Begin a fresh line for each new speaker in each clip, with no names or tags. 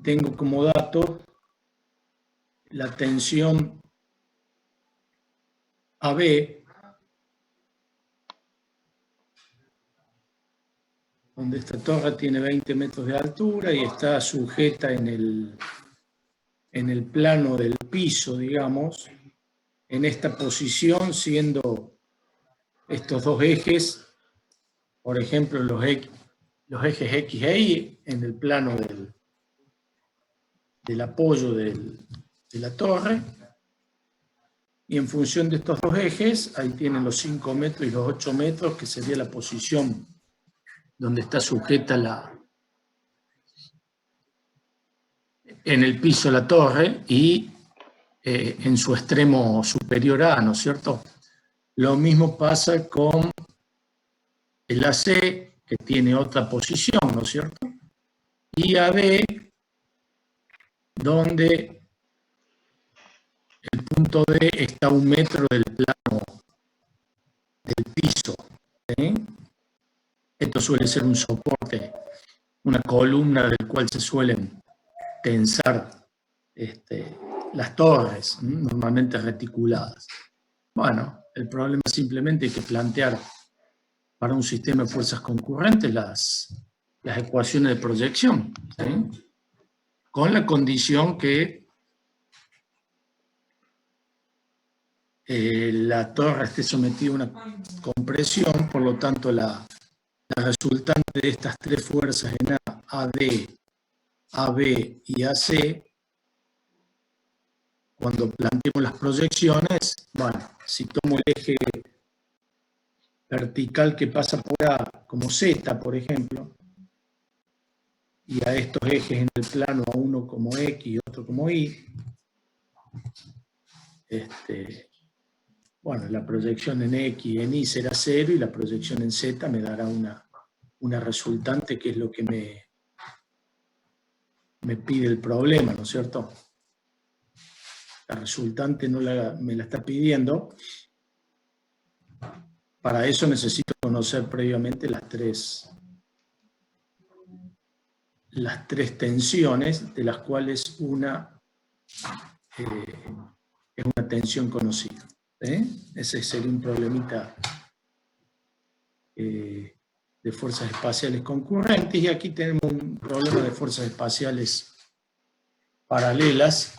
tengo como dato la tensión AB, donde esta torre tiene 20 metros de altura y está sujeta en el plano del piso, digamos, en esta posición, siendo estos dos ejes, por ejemplo, los ejes X e Y en el plano del apoyo de la torre, y en función de estos dos ejes, ahí tienen los 5 metros y los 8 metros, que sería la posición donde está sujeta en el piso la torre y en su extremo superior A, ¿no es cierto? Lo mismo pasa con el AC, que tiene otra posición, ¿no es cierto? Y AB, donde el punto D está a 1 metro del plano del piso. ¿Sí? Esto suele ser un soporte, una columna del cual se suelen tensar las torres, normalmente reticuladas. Bueno, el problema es simplemente que plantear para un sistema de fuerzas concurrentes las ecuaciones de proyección, ¿sí? Con la condición que la torre esté sometida a una compresión, por lo tanto la resultante de estas tres fuerzas en A, AD, AB y AC, cuando planteemos las proyecciones, bueno, si tomo el eje vertical que pasa por A como Z, por ejemplo, y a estos ejes en el plano, a uno como X y otro como Y, bueno, la proyección en X y en Y será 0 y la proyección en Z me dará una resultante que es lo que me pide el problema, ¿no es cierto? La resultante no me la está pidiendo. Para eso necesito conocer previamente las tres tensiones, de las cuales una es una tensión conocida. Ese sería un problemita de fuerzas espaciales concurrentes, y aquí tenemos un problema de fuerzas espaciales paralelas,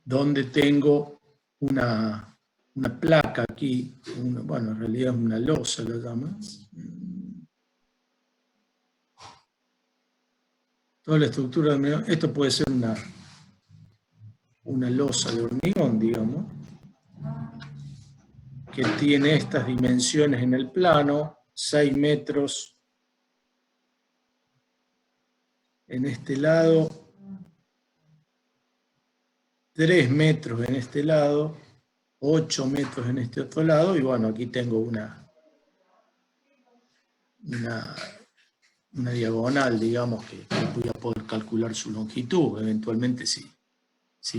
donde tengo una placa aquí, bueno, en realidad es una losa, lo llaman. Toda la estructura de hormigón, esto puede ser una losa de hormigón, digamos, que tiene estas dimensiones en el plano, 6 metros en este lado, 3 metros en este lado, 8 metros en este otro lado, y bueno, aquí tengo una diagonal, digamos, que voy a poder calcular su longitud, eventualmente si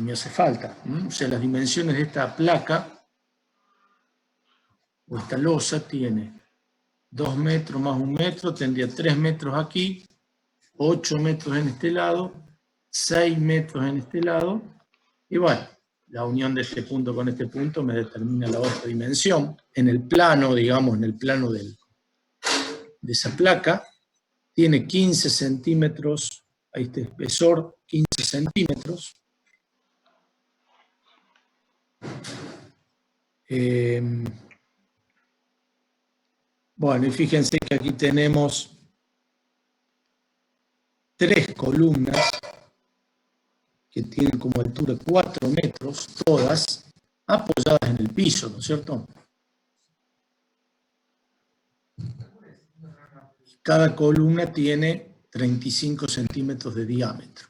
me hace falta. O sea, las dimensiones de esta placa, o esta losa, tiene 2 metros más 1 metro, tendría 3 metros aquí, 8 metros en este lado, 6 metros en este lado, y bueno, la unión de este punto con este punto me determina la otra dimensión. En el plano, digamos, en el plano de esa placa, tiene 15 centímetros, ahí está, espesor 15 centímetros. Bueno, y fíjense que aquí tenemos 3 columnas que tienen como altura 4 metros, todas apoyadas en el piso, ¿no es cierto? Cada columna tiene 35 centímetros de diámetro.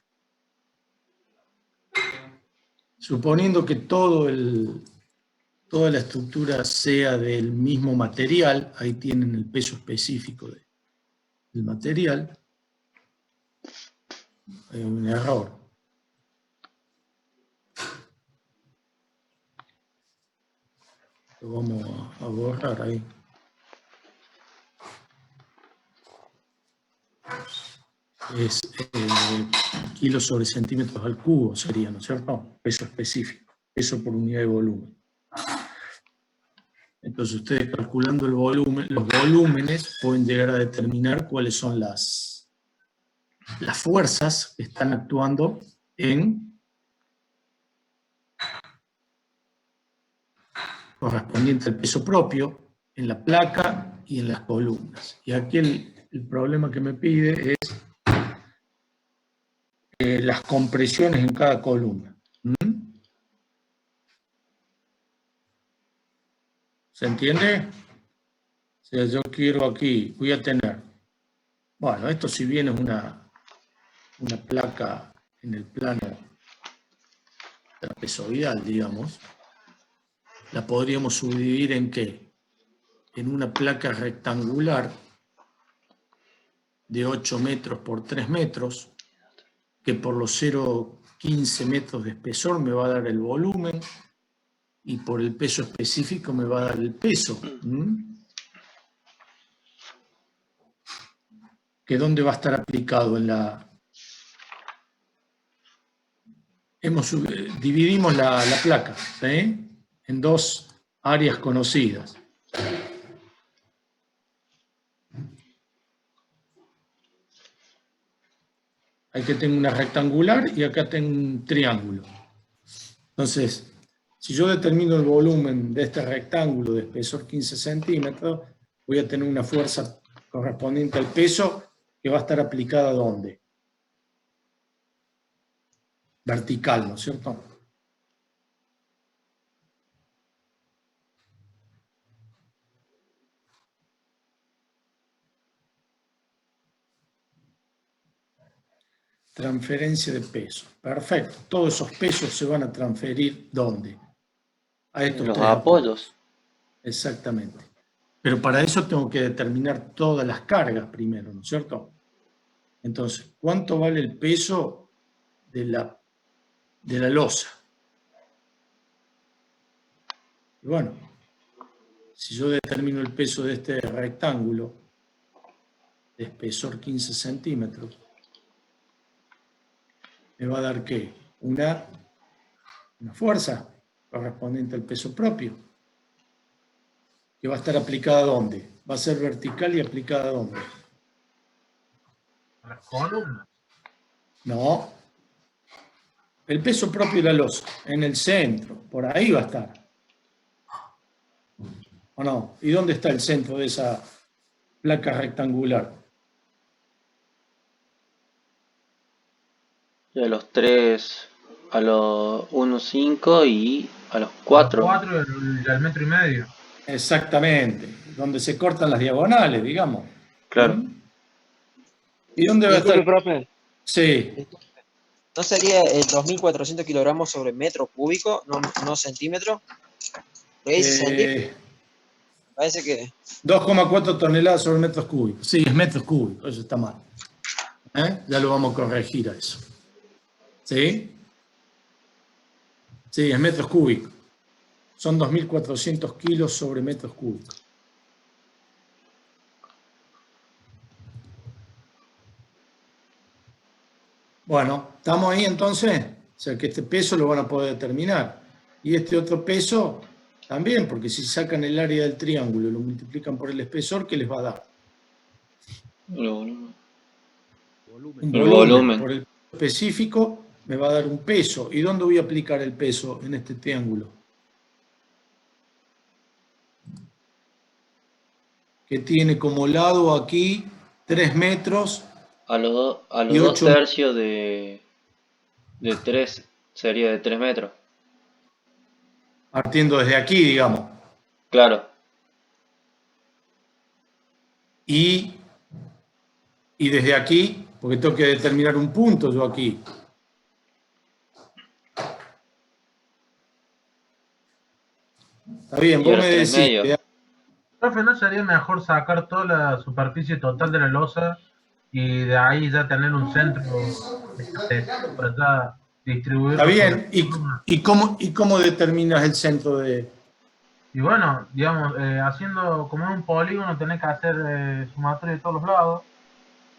Suponiendo que toda la estructura sea del mismo material, ahí tienen el peso específico del material, hay un error. Lo vamos a borrar ahí. es kilos sobre centímetros al cubo, sería, ¿no es cierto? Peso específico, peso por unidad de volumen. Entonces ustedes calculando el volumen, los volúmenes pueden llegar a determinar cuáles son las fuerzas que están actuando correspondiente al peso propio, en la placa y en las columnas. Y aquí el problema que me pide es las compresiones en cada columna. ¿Se entiende? O sea, yo quiero aquí, voy a tener, bueno, esto si bien es una placa en el plano trapezoidal, digamos, la podríamos subdividir en ¿qué? En una placa rectangular de 8 metros por 3 metros, que por los 0,15 metros de espesor me va a dar el volumen y por el peso específico me va a dar el peso. ¿Que dónde va a estar aplicado? Dividimos la placa, ¿sí? En dos áreas conocidas. Aquí tengo una rectangular y acá tengo un triángulo. Entonces, si yo determino el volumen de este rectángulo de espesor 15 centímetros, voy a tener una fuerza correspondiente al peso que va a estar aplicada ¿dónde? Vertical, ¿no es cierto? Transferencia de peso. Perfecto. Todos esos pesos se van a transferir ¿dónde? A estos
Los
tres
apoyos.
Exactamente. Pero para eso tengo que determinar todas las cargas primero, ¿no es cierto? Entonces, ¿cuánto vale el peso de la losa? Y bueno, si yo determino el peso de este rectángulo de espesor 15 centímetros, me va a dar ¿qué? Una fuerza correspondiente al peso propio, que va a estar aplicada ¿dónde? Va a ser vertical y aplicada ¿dónde?
A las columnas.
No. El peso propio de la losa, en el centro, por ahí va a estar. ¿O no? ¿Y dónde está el centro de esa placa rectangular?
Y a los 3, a los 1,5 y a los 4.
4 y al metro y medio.
Exactamente, donde se cortan las diagonales, digamos.
Claro.
¿Y dónde va a
Disculpe,
estar?
profe,
Sí,
¿no sería el 2.400 kilogramos sobre metro cúbico, no centímetro? ¿Lo dice centímetro? Parece que
2,4 toneladas sobre metros cúbicos. Sí, es metros cúbicos, eso está mal. Ya lo vamos a corregir a eso. ¿Sí? Sí, es metros cúbicos. Son 2.400 kilos sobre metros cúbicos. Bueno, ¿estamos ahí entonces? O sea, que este peso lo van a poder determinar. Y este otro peso también, porque si sacan el área del triángulo y lo multiplican por el espesor, ¿qué les va a dar? Un volumen. Por el peso específico me va a dar un peso. ¿Y dónde voy a aplicar el peso en este triángulo? Que tiene como lado aquí 3 metros.
A los
Y
2
8
tercios de 3 sería de 3 metros.
partiendo desde aquí, digamos.
Claro.
Y desde aquí, porque tengo que determinar un punto yo aquí. Está bien,
Y a
vos
los
me
3
decís.
medios.
Profe, ¿no sería mejor sacar toda la superficie total de la losa y de ahí ya tener un centro establecido para ya
Está
distribuirlo sobre
bien.
la columna?
¿Y cómo determinas el centro de...?
Y bueno, digamos, haciendo como en un polígono, tenés que hacer sumatoria de todos los lados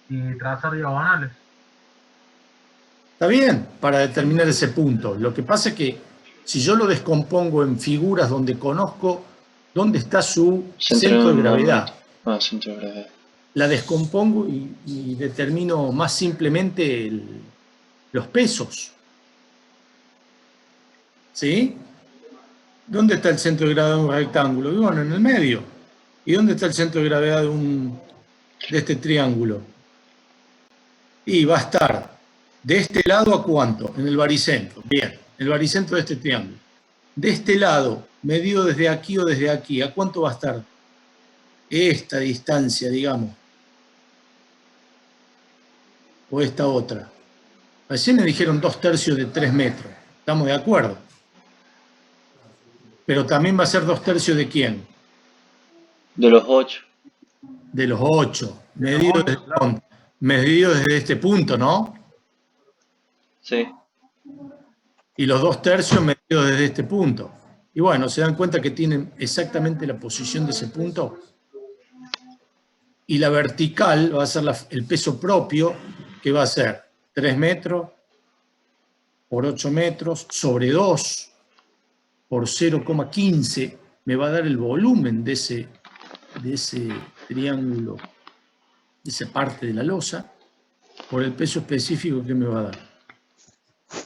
y trazar diagonales.
Está bien, para determinar ese punto. Lo que pasa es que si yo lo descompongo en figuras donde conozco dónde está su centro de gravedad,
centro de gravedad.
la descompongo y determino más simplemente los pesos. ¿Sí? ¿Dónde está el centro de gravedad de un rectángulo? Y bueno, en el medio. ¿Y dónde está el centro de gravedad de este triángulo? Y va a estar de este lado a cuánto, en el baricentro. Bien, el baricentro de este triángulo. De este lado, medido desde aquí o desde aquí, ¿a cuánto va a estar esta distancia, digamos? O esta otra. Recién me dijeron 2/3 de 3 metros. ¿Estamos de acuerdo? Pero también va a ser 2/3 de quién?
De los 8.
De los 8. Medido desde este punto, ¿no?
Sí.
Y los 2/3 medidos desde este punto. Y bueno, se dan cuenta que tienen exactamente la posición de ese punto. Y la vertical va a ser el peso propio, que va a ser 3 metros por 8 metros sobre 2 por 0,15. Me va a dar el volumen de ese triángulo, de esa parte de la losa, por el peso específico que me va a dar.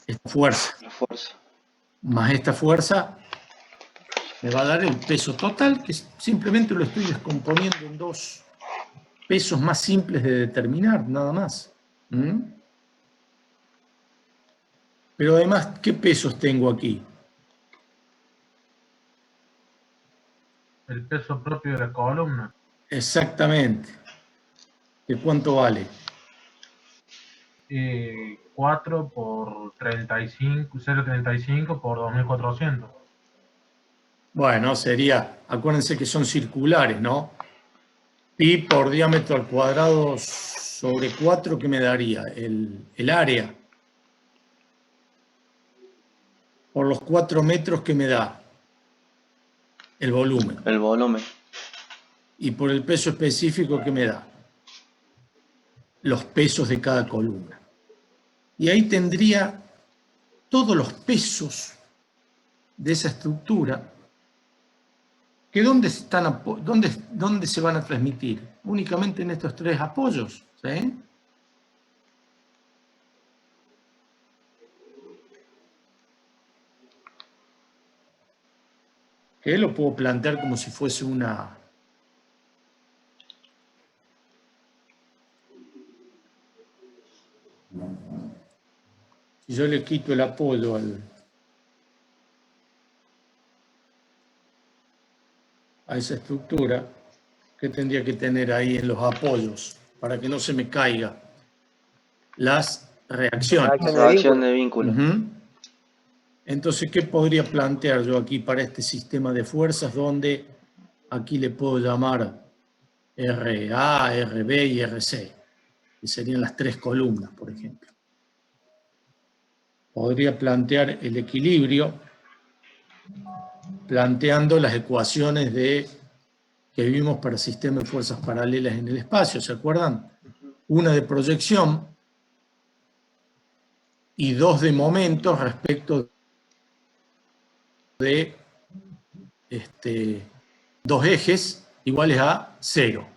Esta fuerza.
La fuerza.
Más esta fuerza me va a dar el peso total, que simplemente lo estoy descomponiendo en dos pesos más simples de determinar, nada más. Pero además, ¿qué pesos tengo aquí?
El peso propio de la columna.
Exactamente. ¿De cuánto vale?
4 por 35, 0,35 por 2.400.
Bueno, sería, acuérdense que son circulares, ¿no? Pi por diámetro al cuadrado sobre 4, ¿qué me daría? El área. Por los 4 metros, ¿qué me da? El volumen.
El volumen.
Y por el peso específico, ¿qué me da? Los pesos de cada columna. Y ahí tendría todos los pesos de esa estructura, que ¿dónde se van a transmitir? Únicamente en estos 3 apoyos, ¿sí? Que lo puedo plantear como si fuese una... Si yo le quito el apoyo a esa estructura, ¿qué tendría que tener ahí en los apoyos para que no se me caiga? Las reacciones.
Reacción de vínculo.
Entonces, ¿qué podría plantear yo aquí para este sistema de fuerzas donde aquí le puedo llamar RA, RB y RC, que serían las 3 columnas, por ejemplo? Podría plantear el equilibrio planteando las ecuaciones que vimos para sistemas de fuerzas paralelas en el espacio, ¿se acuerdan? Una de proyección y 2 de momentos respecto de 2 ejes iguales a 0.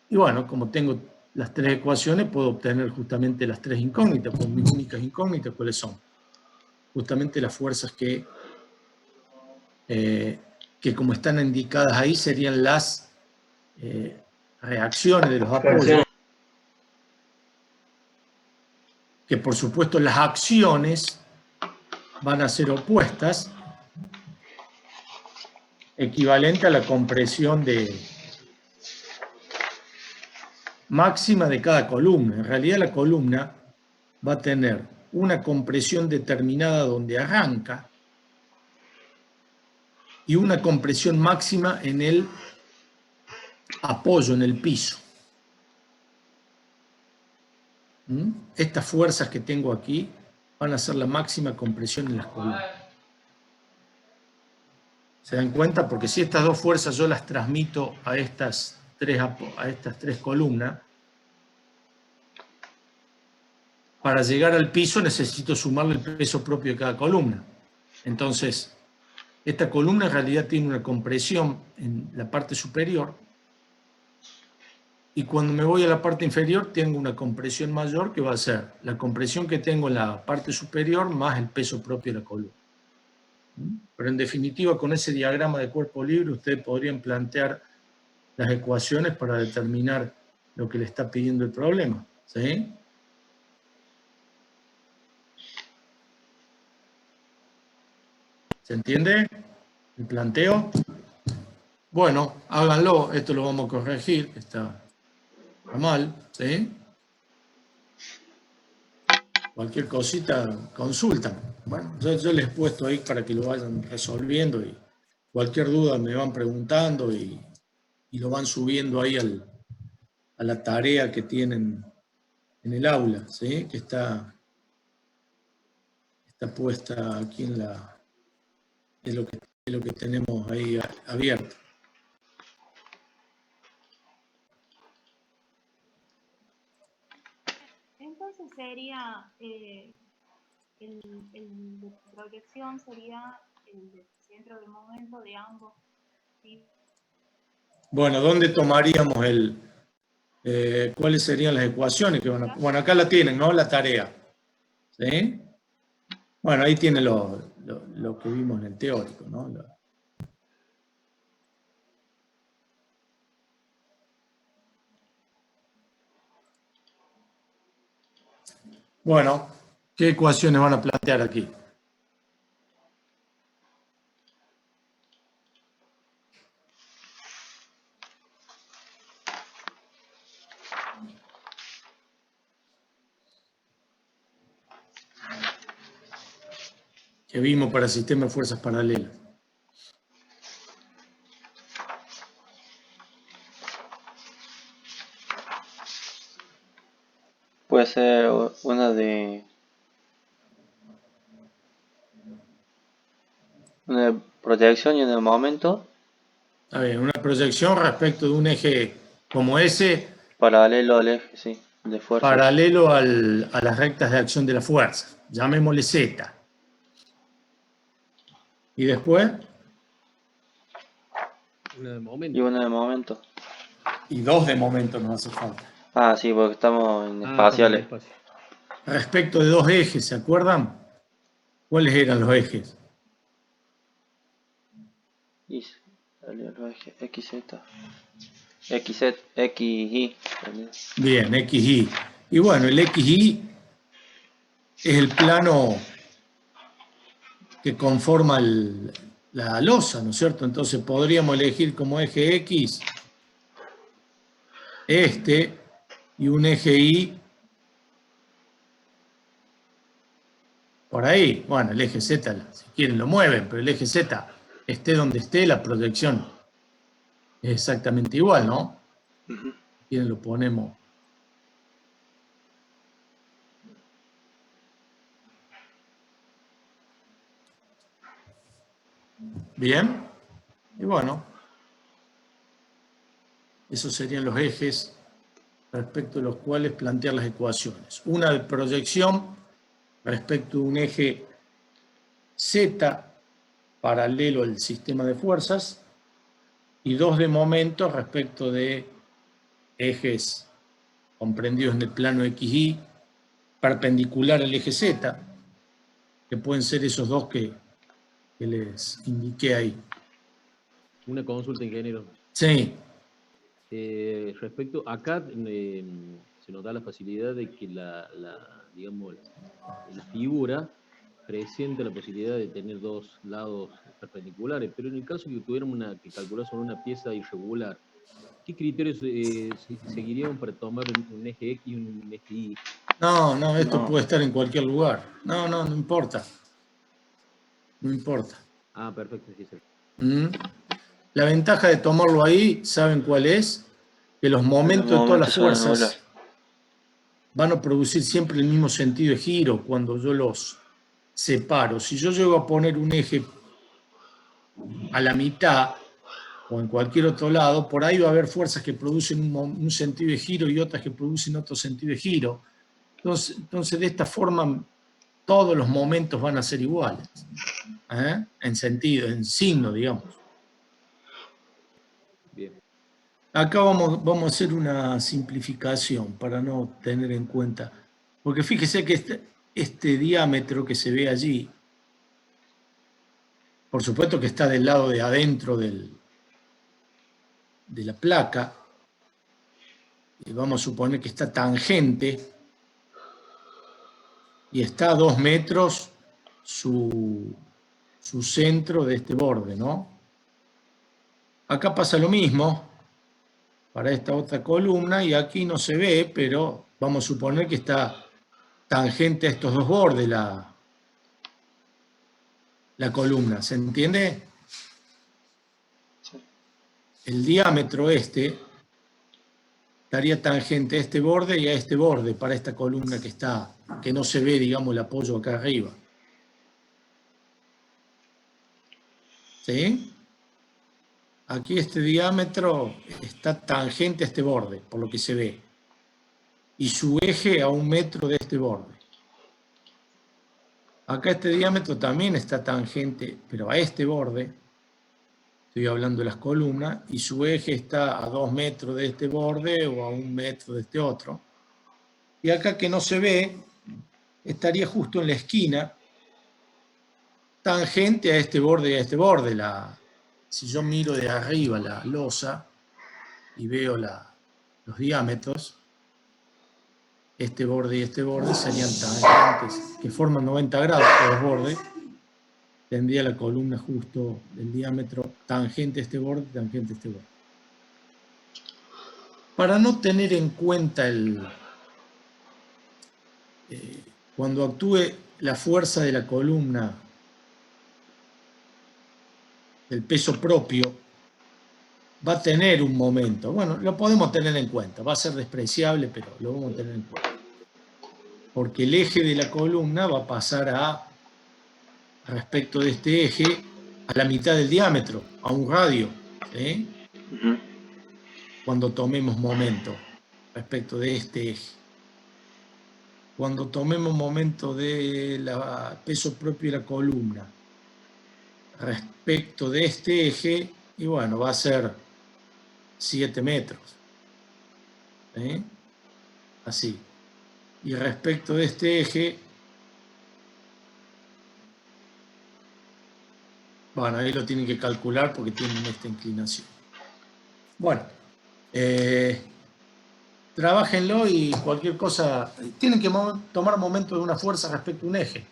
Y bueno, como tengo las 3 ecuaciones, puedo obtener justamente las 3 incógnitas. Pues mis únicas incógnitas, ¿cuáles son? Justamente las fuerzas que como están indicadas ahí, serían las reacciones de los apoyos. Que por supuesto las acciones van a ser opuestas, equivalente a la compresión máxima de cada columna. En realidad la columna va a tener una compresión determinada donde arranca y una compresión máxima en el apoyo, en el piso. Estas fuerzas que tengo aquí van a ser la máxima compresión en las columnas. ¿Se dan cuenta? Porque si estas dos fuerzas yo las transmito a estas tres columnas, para llegar al piso necesito sumarle el peso propio de cada columna. Entonces, esta columna en realidad tiene una compresión en la parte superior y cuando me voy a la parte inferior tengo una compresión mayor que va a ser la compresión que tengo en la parte superior más el peso propio de la columna. Pero en definitiva, con ese diagrama de cuerpo libre, ustedes podrían plantear las ecuaciones para determinar lo que le está pidiendo el problema. ¿Sí? ¿Se entiende el planteo? Bueno, háganlo. Esto lo vamos a corregir, que está mal. ¿Sí? Cualquier cosita, consultan. Bueno, yo les he puesto ahí para que lo vayan resolviendo y cualquier duda me van preguntando y lo van subiendo ahí a la tarea que tienen en el aula, ¿sí? Que está puesta aquí en la... es lo que tenemos ahí abierto.
Entonces sería, el de proyección sería el de centro de momento de ambos. ¿Sí?
Bueno, ¿dónde tomaríamos cuáles serían las ecuaciones que van a... Bueno, acá la tienen, ¿no? La tarea. ¿Sí? Bueno, ahí tiene lo que vimos en el teórico, ¿no? Bueno, ¿qué ecuaciones van a plantear aquí? Que vimos para el sistema de fuerzas paralelas.
Puede ser una de proyección y en el momento.
Está bien, una proyección respecto de un eje como ese,
Paralelo al eje, sí, de fuerza.
paralelo a las rectas de acción de la fuerza. Llamémosle Z. ¿Y después?
Una de momento.
Y una de momento.
Y dos de momento nos hace falta.
Ah, sí, porque estamos en
Ah,
espaciales.
estamos en espacio.
Respecto de dos ejes, ¿se acuerdan? ¿Cuáles eran los ejes?
Y salió el eje XZ. XZ, XY.
Bien, XY. Y bueno, el XY es el plano que conforma la losa, ¿no es cierto? Entonces podríamos elegir como eje X este y un eje Y por ahí. Bueno, el eje Z, si quieren lo mueven, pero el eje Z, esté donde esté, la proyección es exactamente igual, ¿no?
Uh-huh.
Si quieren lo ponemos. Bien. Y bueno, esos serían los ejes respecto a los cuales plantear las ecuaciones. Una de proyección respecto de un eje Z paralelo al sistema de fuerzas y dos de momento respecto de ejes comprendidos en el plano XY perpendicular al eje Z, que pueden ser esos dos que les indiqué ahí.
Una consulta, ingeniero.
Sí.
Respecto, acá se nos da la facilidad de que digamos, la figura presenta la posibilidad de tener dos lados perpendiculares, pero en el caso que tuviéramos que calcular sobre una pieza irregular, ¿qué criterios seguiríamos para tomar un eje X y un eje Y?
No, esto
No.
puede estar en cualquier lugar. No importa. No importa.
Ah, perfecto, sí, sí.
La ventaja de tomarlo ahí, ¿saben cuál es? Que los momentos de todas las fuerzas van a producir siempre el mismo sentido de giro cuando yo los separo. Si yo llego a poner un eje a la mitad o en cualquier otro lado, por ahí va a haber fuerzas que producen un sentido de giro y otras que producen otro sentido de giro. Entonces, de esta forma, todos los momentos van a ser iguales, en sentido, en signo, digamos.
Bien.
Acá vamos a hacer una simplificación para no tener en cuenta, porque fíjese que este diámetro que se ve allí, por supuesto que está del lado de adentro de la placa, y vamos a suponer que está tangente, y está a 2 metros su centro de este borde, ¿no? Acá pasa lo mismo para esta otra columna, y aquí no se ve, pero vamos a suponer que está tangente a estos dos bordes la columna, ¿se entiende?
Sí.
El diámetro estaría tangente a este borde y a este borde para esta columna que no se ve, digamos, el apoyo acá arriba. ¿Sí? Aquí este diámetro está tangente a este borde, por lo que se ve, y su eje a 1 metro de este borde. Acá este diámetro también está tangente, pero a este borde, estoy hablando de las columnas, y su eje está a 2 metros de este borde o a 1 metro de este otro. Y acá que no se ve, estaría justo en la esquina, tangente a este borde y a este borde. Si yo miro de arriba la losa y veo los diámetros, este borde y este borde serían tangentes, que forman 90 grados por los bordes. Tendría la columna justo del diámetro tangente a este borde, tangente a este borde. Para no tener en cuenta cuando actúe la fuerza de la columna, el peso propio, va a tener un momento. Bueno, lo podemos tener en cuenta, va a ser despreciable, pero lo vamos a tener en cuenta. Porque el eje de la columna va a pasar respecto de este eje, a la mitad del diámetro, a un radio, ¿sí? Cuando tomemos momento respecto de este eje. Cuando tomemos momento del peso propio de la columna respecto de este eje, y bueno, va a ser 7 metros. ¿Sí? Así. Y respecto de este eje, bueno, ahí lo tienen que calcular porque tienen esta inclinación. Bueno, trabájenlo y cualquier cosa, tienen que tomar momento de una fuerza respecto a un eje.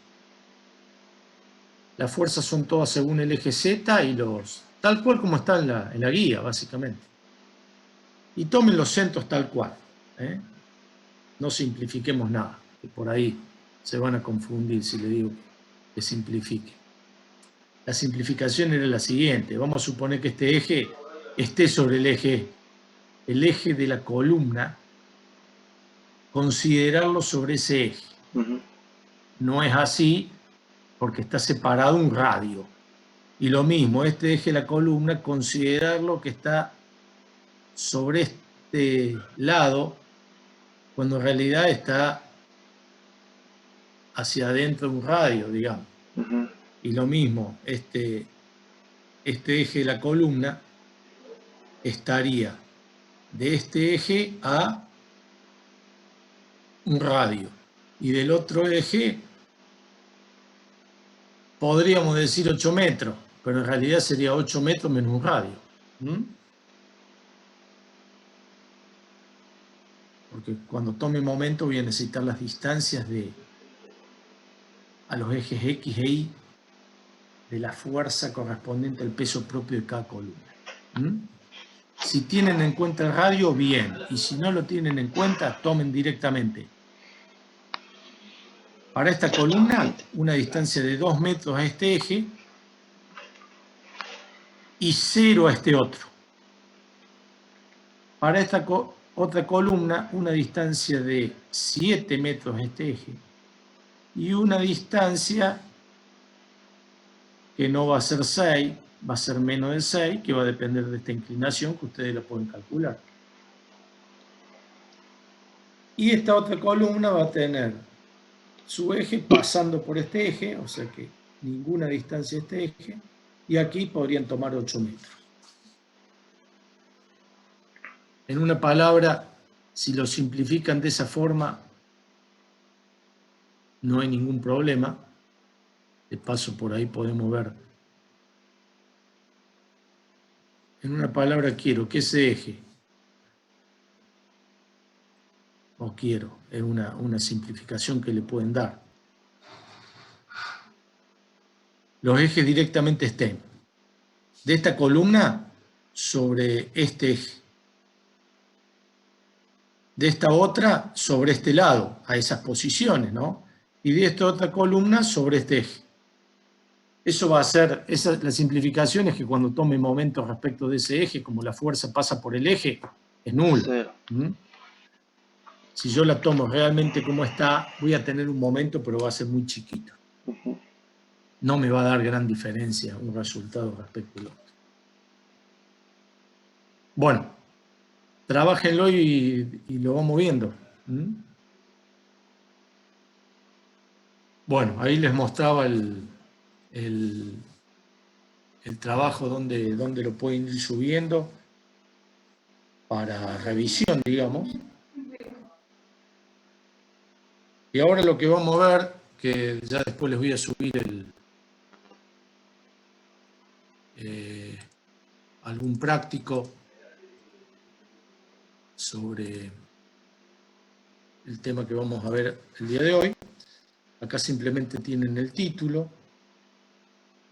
Las fuerzas son todas según el eje Z y tal cual como está en la guía, básicamente. Y tomen los centros tal cual. No simplifiquemos nada, que por ahí se van a confundir si le digo que simplifique. La simplificación era la siguiente. Vamos a suponer que este eje esté sobre el eje de la columna, considerarlo sobre ese eje. No es así porque está separado un radio. Y lo mismo, este eje de la columna, considerarlo que está sobre este lado, cuando en realidad está hacia adentro de un radio, digamos. Y lo mismo, este eje de la columna estaría de este eje a un radio. Y del otro eje podríamos decir 8 metros, pero en realidad sería 8 metros menos un radio. Porque cuando tome momento voy a necesitar las distancias a los ejes X e Y de la fuerza correspondiente al peso propio de cada columna. Si tienen en cuenta el radio, bien. Y si no lo tienen en cuenta, tomen directamente. Para esta columna, una distancia de 2 metros a este eje y 0 a este otro. Para esta otra columna, una distancia de 7 metros a este eje y una distancia que no va a ser 6, va a ser menos de 6, que va a depender de esta inclinación que ustedes la pueden calcular. Y esta otra columna va a tener su eje pasando por este eje, o sea que ninguna distancia de este eje, y aquí podrían tomar 8 metros. En una palabra, si lo simplifican de esa forma, no hay ningún problema. De paso, por ahí podemos ver. En una palabra, quiero que ese eje, es una simplificación que le pueden dar. Los ejes directamente estén de esta columna sobre este eje, de esta otra sobre este lado, a esas posiciones, ¿no? Y de esta otra columna sobre este eje. Eso va a ser, la simplificación es que cuando tome momentos respecto de ese eje, como la fuerza pasa por el eje, es nulo.
Cero.
Si yo la tomo realmente como está, voy a tener un momento, pero va a ser muy chiquito. No me va a dar gran diferencia un resultado respecto al otro. Bueno, trabájenlo y lo vamos viendo. Bueno, ahí les mostraba el trabajo donde lo pueden ir subiendo para revisión, digamos. Y ahora lo que vamos a ver, que ya después les voy a subir algún práctico sobre el tema que vamos a ver el día de hoy. Acá simplemente tienen el título.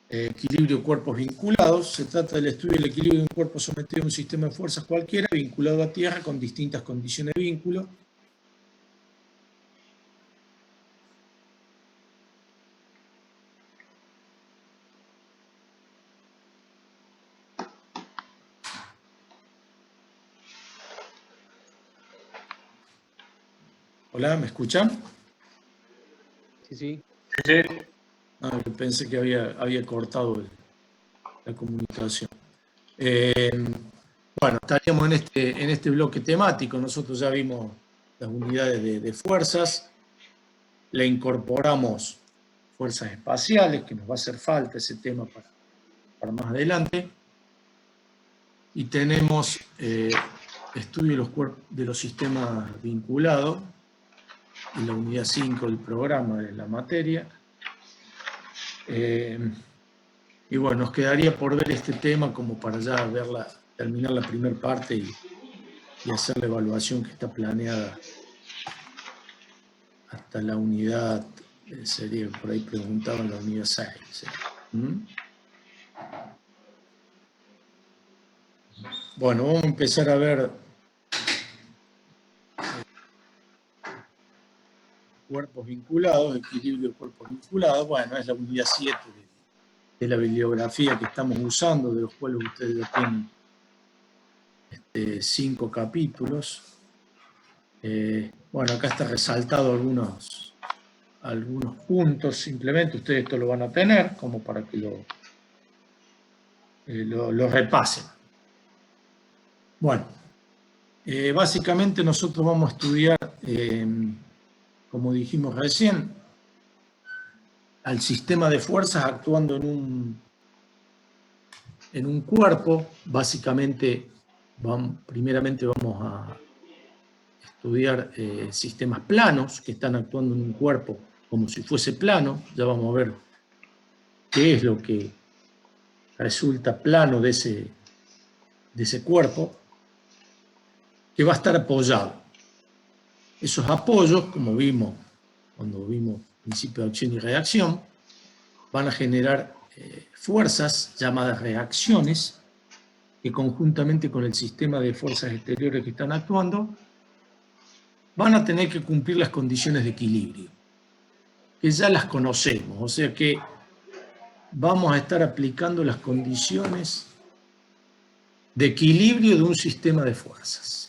Equilibrio de cuerpos vinculados. Se trata del estudio del equilibrio de un cuerpo sometido a un sistema de fuerzas cualquiera, vinculado a tierra con distintas condiciones de vínculo. Hola, ¿me escuchan?
Sí, sí.
Sí.
Ah, yo pensé que había cortado la comunicación. Bueno, estaríamos en este bloque temático. Nosotros ya vimos las unidades de fuerzas. Le incorporamos fuerzas espaciales, que nos va a hacer falta ese tema para más adelante. Y tenemos estudio de los sistemas vinculados, en la unidad 5 del programa de la materia. Y bueno, nos quedaría por ver este tema como para ya terminar la primera parte y hacer la evaluación que está planeada hasta la unidad, sería, por ahí preguntaban la unidad 6. Bueno, vamos a empezar a ver cuerpos vinculados, equilibrio de cuerpos vinculados. Bueno, es la unidad 7 de la bibliografía que estamos usando, de los cuales ustedes ya tienen 5 capítulos. Bueno, acá está resaltado algunos puntos, simplemente ustedes esto lo van a tener como para que lo repasen. Bueno, básicamente nosotros vamos a estudiar, como dijimos recién, al sistema de fuerzas actuando en un cuerpo. Básicamente, primeramente vamos a estudiar sistemas planos que están actuando en un cuerpo como si fuese plano. Ya vamos a ver qué es lo que resulta plano de ese cuerpo, que va a estar apoyado. Esos apoyos, como vimos cuando vimos principio de acción y reacción, van a generar fuerzas llamadas reacciones, que conjuntamente con el sistema de fuerzas exteriores que están actuando, van a tener que cumplir las condiciones de equilibrio, que ya las conocemos. O sea que vamos a estar aplicando las condiciones de equilibrio de un sistema de fuerzas.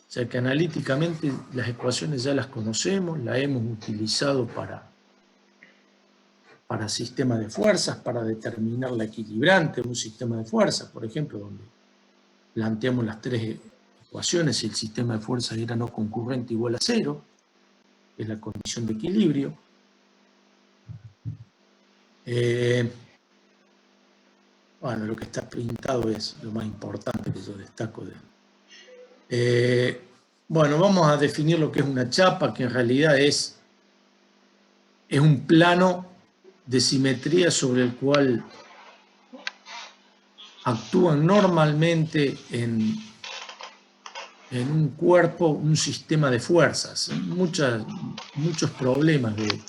O sea que analíticamente las ecuaciones ya las conocemos, las hemos utilizado para sistemas de fuerzas, para determinar la equilibrante de un sistema de fuerzas, por ejemplo, donde planteamos las 3 ecuaciones si el sistema de fuerzas era no concurrente igual a 0, que es la condición de equilibrio. Bueno, lo que está pintado es lo más importante que yo destaco. Bueno, vamos a definir lo que es una chapa, que en realidad es un plano de simetría sobre el cual actúan normalmente en un cuerpo un sistema de fuerzas. Muchos problemas de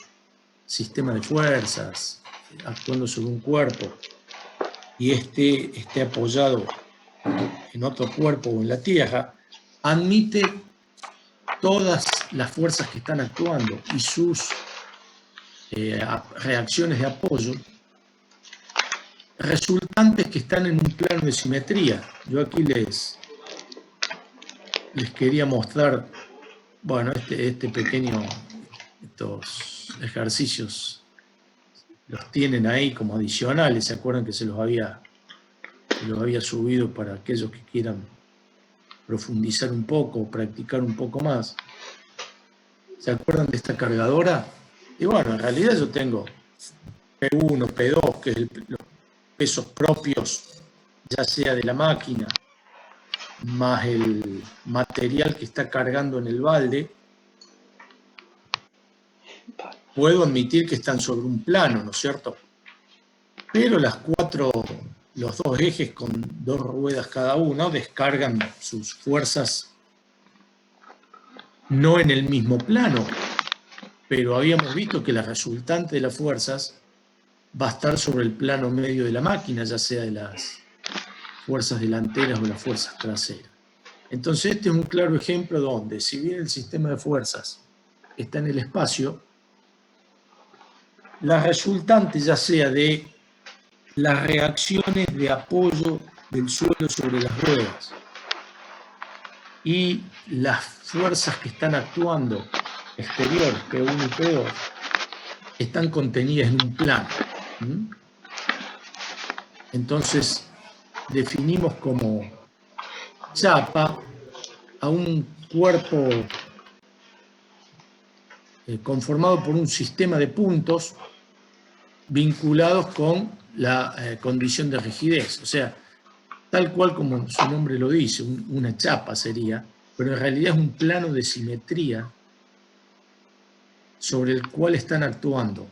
sistema de fuerzas actuando sobre un cuerpo y esté apoyado en otro cuerpo o en la tierra, admite todas las fuerzas que están actuando y sus reacciones de apoyo, resultantes que están en un plano de simetría. Yo aquí les quería mostrar, bueno, estos ejercicios los tienen ahí como adicionales. ¿Se acuerdan que se los había subido para aquellos que quieran profundizar un poco, practicar un poco más? ¿Se acuerdan de esta cargadora? Y bueno, en realidad yo tengo P1, P2, que es los pesos propios, ya sea de la máquina, más el material que está cargando en el balde. Puedo admitir que están sobre un plano, ¿no es cierto? Pero los dos ejes con 2 ruedas cada uno descargan sus fuerzas no en el mismo plano, pero habíamos visto que la resultante de las fuerzas va a estar sobre el plano medio de la máquina, ya sea de las fuerzas delanteras o las fuerzas traseras. Entonces este es un claro ejemplo donde, si bien el sistema de fuerzas está en el espacio, la resultante ya sea de las reacciones de apoyo del suelo sobre las ruedas y las fuerzas que están actuando exteriores, P1 y P2, están contenidas en un plano. Entonces definimos como chapa a un cuerpo conformado por un sistema de puntos vinculados con la condición de rigidez. O sea, tal cual como su nombre lo dice, una chapa sería, pero en realidad es un plano de simetría sobre el cual están actuando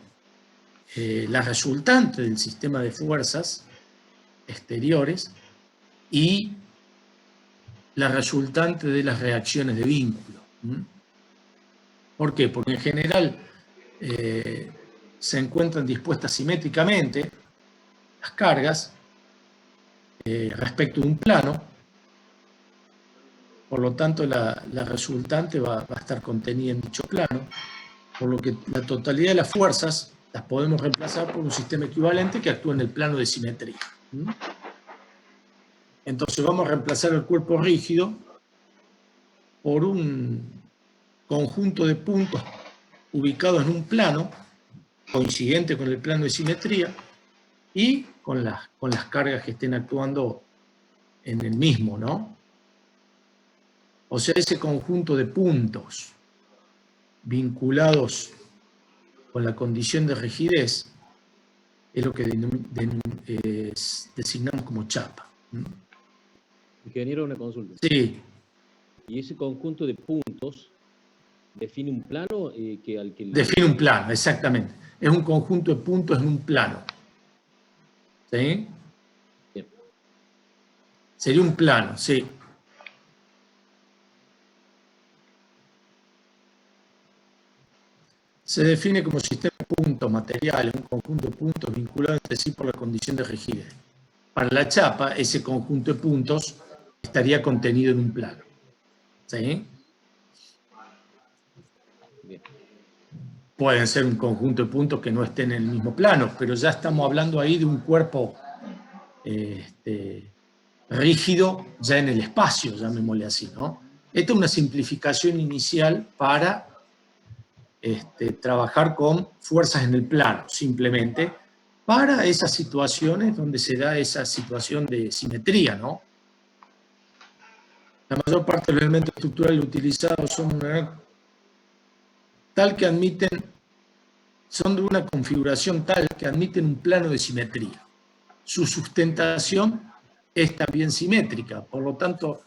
la resultante del sistema de fuerzas exteriores y la resultante de las reacciones de vínculo. ¿Por qué? Porque en general se encuentran dispuestas simétricamente las cargas respecto de un plano, por lo tanto la resultante va a estar contenida en dicho plano, por lo que la totalidad de las fuerzas las podemos reemplazar por un sistema equivalente que actúa en el plano de simetría. Entonces vamos a reemplazar el cuerpo rígido por un conjunto de puntos ubicados en un plano coincidente con el plano de simetría y con las cargas que estén actuando en el mismo, ¿no? O sea, ese conjunto de puntos vinculados con la condición de rigidez es lo que designamos como chapa.
Ingeniero, una consulta.
Sí.
¿Y ese conjunto de puntos define un plano?
Define un plano, exactamente. Es un conjunto de puntos en un plano. ¿Sí?
Bien.
Sería un plano, sí. Se define como sistema de puntos materiales, un conjunto de puntos vinculados entre sí por la condición de rigidez. Para la chapa, ese conjunto de puntos estaría contenido en un plano. ¿Sí?
Bien.
Pueden ser un conjunto de puntos que no estén en el mismo plano, pero ya estamos hablando ahí de un cuerpo rígido ya en el espacio, llamémosle así, ¿no? Esta es una simplificación inicial para trabajar con fuerzas en el plano, simplemente, para esas situaciones donde se da esa situación de simetría, ¿no? La mayor parte de los elementos estructurales utilizados son son de una configuración tal que admiten un plano de simetría. Su sustentación es también simétrica, por lo tanto,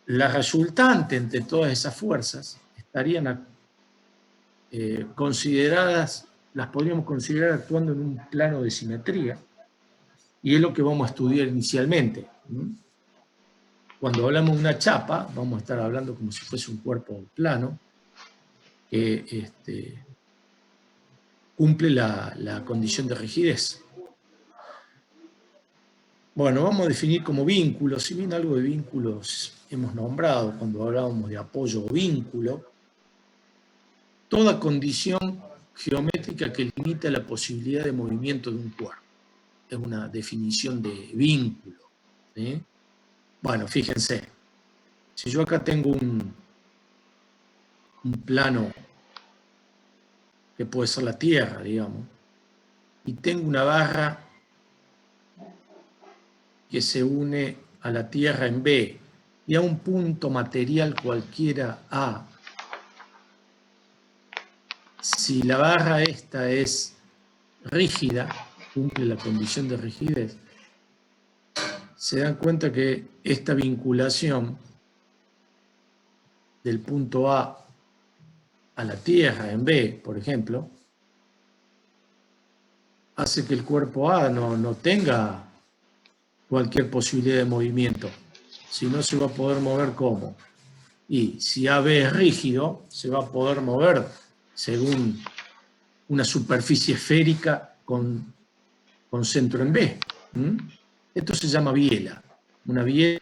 la resultante entre todas esas fuerzas estarían consideradas, las podríamos considerar actuando en un plano de simetría, y es lo que vamos a estudiar inicialmente. Cuando hablamos de una chapa, vamos a estar hablando como si fuese un cuerpo plano, que cumple la condición de rigidez. Bueno, vamos a definir como vínculos, si bien algo de vínculos hemos nombrado cuando hablábamos de apoyo o vínculo, toda condición geométrica que limita la posibilidad de movimiento de un cuerpo. Es una definición de vínculo, ¿sí? Bueno, fíjense, si yo acá tengo un plano que puede ser la Tierra, digamos, y tengo una barra que se une a la Tierra en B y a un punto material cualquiera A. Si la barra esta es rígida, cumple la condición de rigidez, se dan cuenta que esta vinculación del punto A a la Tierra en B, por ejemplo, hace que el cuerpo A no tenga cualquier posibilidad de movimiento. Si no, se va a poder mover ¿cómo? Y si AB es rígido, se va a poder mover según una superficie esférica con centro en B. Esto se llama biela. Una biela